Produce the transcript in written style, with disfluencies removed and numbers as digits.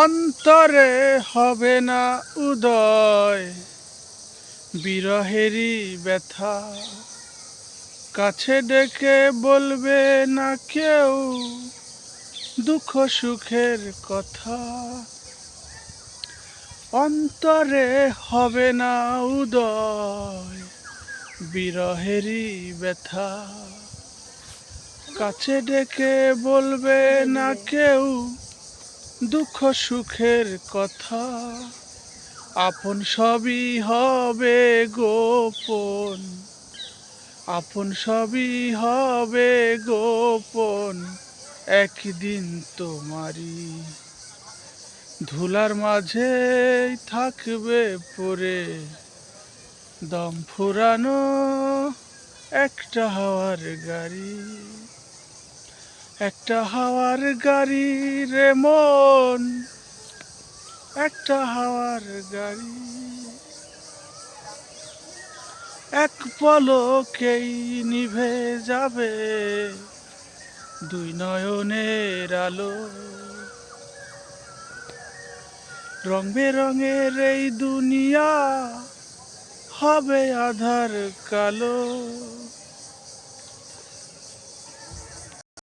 অন্তরে হবে না উদয় বিরহেরই ব্যথা, কাছে ডেকে বলবে না কেউ দুঃখ সুখের কথা। অন্তরে হবে না উদয় বিরহেরই ব্যথা, কাছে ডেকে বলবে না কেউ দুঃখ সুখের কথা। আপন সবই হবে গোপন, আপন সবই হবে গোপন, একদিন তোমারই ধুলার মাঝে থাকবে পড়ে দম ফুরানো একটা হাওয়ার গাড়ি। একটা হাওয়ার গাড়ি রে মন, একটা হাওয়ার গাড়ি, এক পলকেই নিভে যাবে দুই নয়নের আলো। রং বেরঙের এই দুনিয়া হবে আধার কালো।